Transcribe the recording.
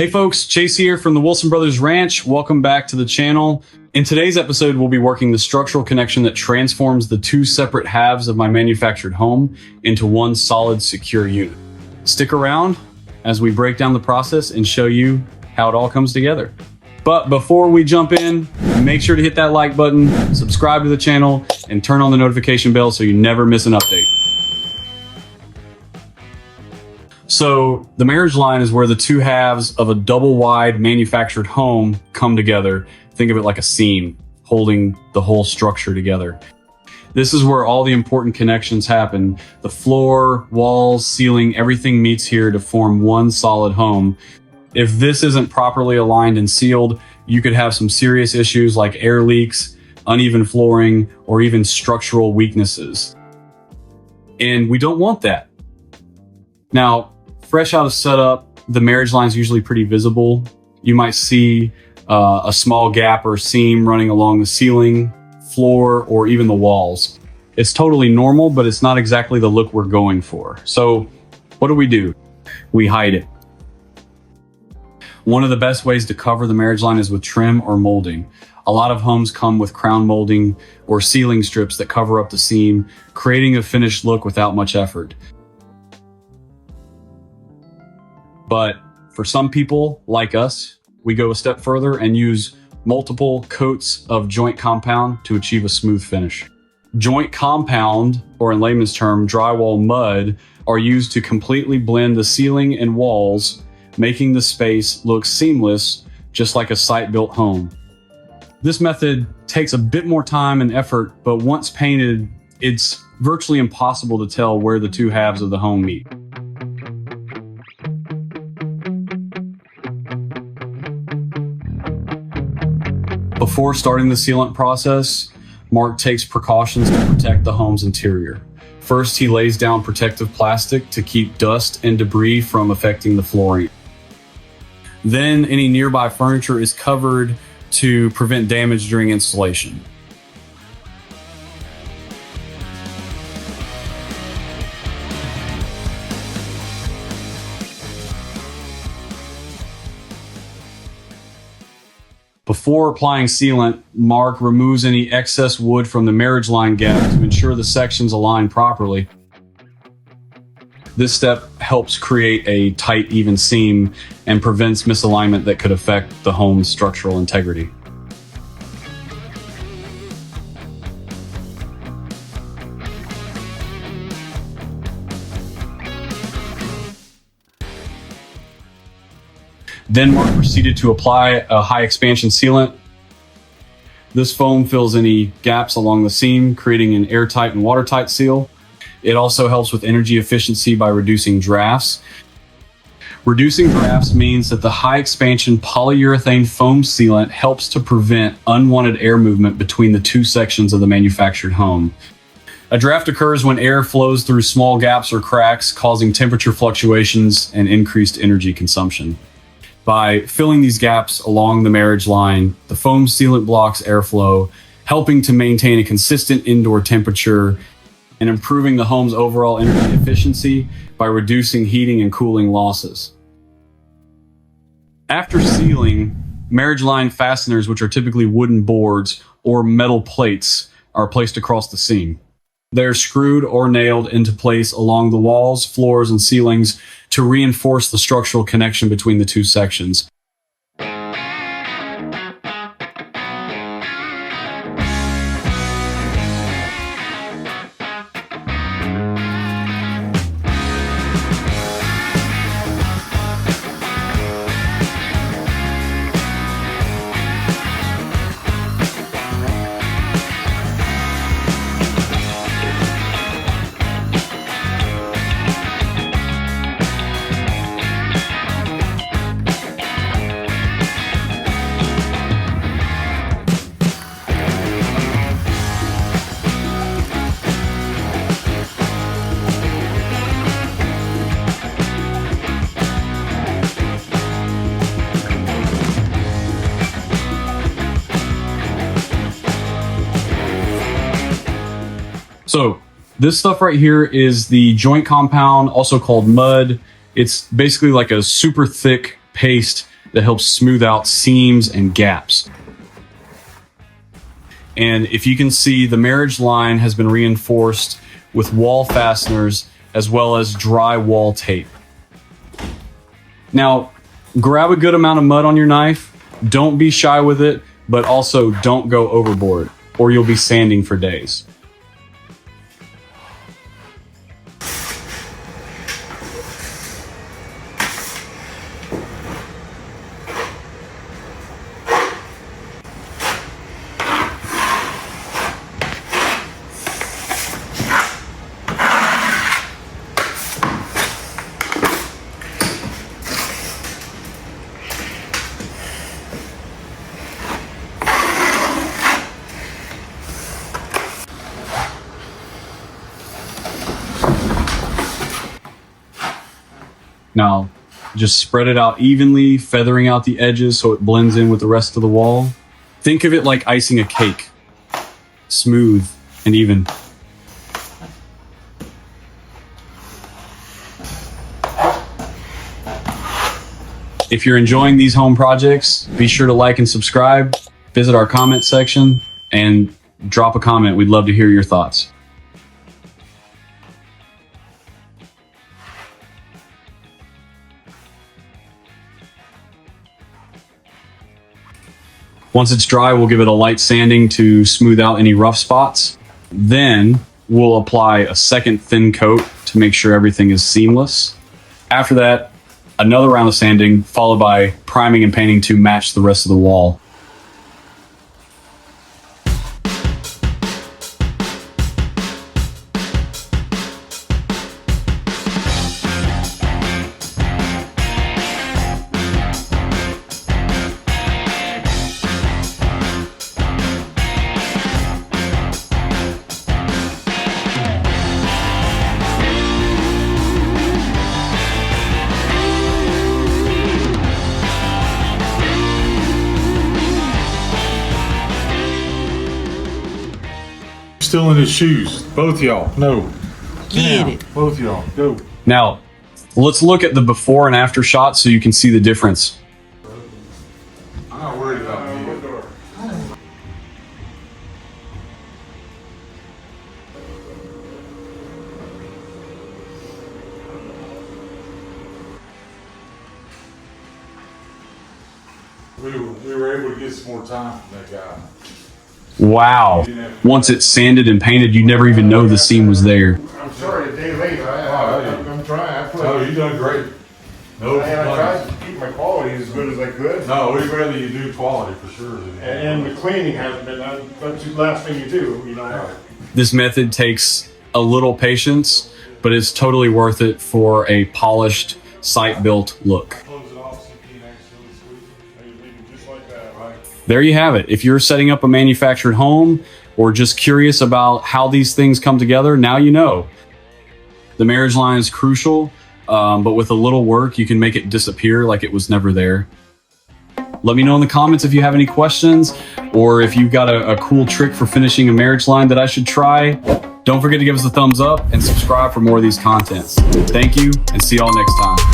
Hey folks, Chase here from the Wilson Brothers Ranch. Welcome back to the channel. In today's episode, we'll be working the structural connection that transforms the two separate halves of my manufactured home into one solid, secure unit. Stick around as we break down the process and show you how it all comes together. But before we jump in, make sure to hit that like button, subscribe to the channel, and turn on the notification bell so you never miss an update. So the marriage line is where the two halves of a double wide manufactured home come together. Think of it like a seam holding the whole structure together. This is where all the important connections happen. The floor, walls, ceiling, everything meets here to form one solid home. If this isn't properly aligned and sealed, you could have some serious issues like air leaks, uneven flooring, or even structural weaknesses. And we don't want that. Now, fresh out of setup, the marriage line is usually pretty visible. You might see a small gap or seam running along the ceiling, floor, or even the walls. It's totally normal, but it's not exactly the look we're going for. So what do? We hide it. One of the best ways to cover the marriage line is with trim or molding. A lot of homes come with crown molding or ceiling strips that cover up the seam, creating a finished look without much effort. But for some people like us, we go a step further and use multiple coats of joint compound to achieve a smooth finish. Joint compound, or in layman's term, drywall mud, are used to completely blend the ceiling and walls, making the space look seamless, just like a site-built home. This method takes a bit more time and effort, but once painted, it's virtually impossible to tell where the two halves of the home meet. Before starting the sealant process, Mark takes precautions to protect the home's interior. First, he lays down protective plastic to keep dust and debris from affecting the flooring. Then, any nearby furniture is covered to prevent damage during installation. Before applying sealant, Mark removes any excess wood from the marriage line gap to ensure the sections align properly. This step helps create a tight, even seam and prevents misalignment that could affect the home's structural integrity. Then Mark proceeded to apply a high expansion sealant. This foam fills any gaps along the seam, creating an airtight and watertight seal. It also helps with energy efficiency by reducing drafts. Reducing drafts means that the high expansion polyurethane foam sealant helps to prevent unwanted air movement between the two sections of the manufactured home. A draft occurs when air flows through small gaps or cracks, causing temperature fluctuations and increased energy consumption. By filling these gaps along the marriage line, the foam sealant blocks airflow, helping to maintain a consistent indoor temperature and improving the home's overall energy efficiency by reducing heating and cooling losses. After sealing, marriage line fasteners, which are typically wooden boards or metal plates, are placed across the seam. They're screwed or nailed into place along the walls, floors, and ceilings to reinforce the structural connection between the two sections. So this stuff right here is the joint compound, also called mud. It's basically like a super thick paste that helps smooth out seams and gaps. And if you can see, the marriage line has been reinforced with wall fasteners as well as drywall tape. Now, grab a good amount of mud on your knife. Don't be shy with it, but also don't go overboard, or you'll be sanding for days. Now, just spread it out evenly, feathering out the edges so it blends in with the rest of the wall. Think of it like icing a cake. Smooth and even. If you're enjoying these home projects, be sure to like and subscribe, visit our comment section, and drop a comment. We'd love to hear your thoughts. Once it's dry, we'll give it a light sanding to smooth out any rough spots. Then we'll apply a second thin coat to make sure everything is seamless. After that, another round of sanding, followed by priming and painting to match the rest of the wall. Still in his shoes. Both y'all. No. Get it. Both y'all. Go. Now, let's look at the before and after shots so you can see the difference. I'm not worried about me. We were able to get some more time from that guy. Wow. Once it's sanded and painted, you never even know the seam was there. I'm sorry, a day late. I'm trying. Oh, you done great. No, And I tried to keep my quality as good as I could. No, we'd rather you do quality for sure. And the cleaning hasn't been, that's the last thing you do, you know. Right. This method takes a little patience, but it's totally worth it for a polished, site-built look. Close it off so you can actually squeeze it. Leave it just like that, right? There you have it. If you're setting up a manufactured home or just curious about how these things come together, now you know. The marriage line is crucial, but with a little work, you can make it disappear like it was never there. Let me know in the comments if you have any questions or if you've got a cool trick for finishing a marriage line that I should try. Don't forget to give us a thumbs up and subscribe for more of these contents. Thank you, and see y'all next time.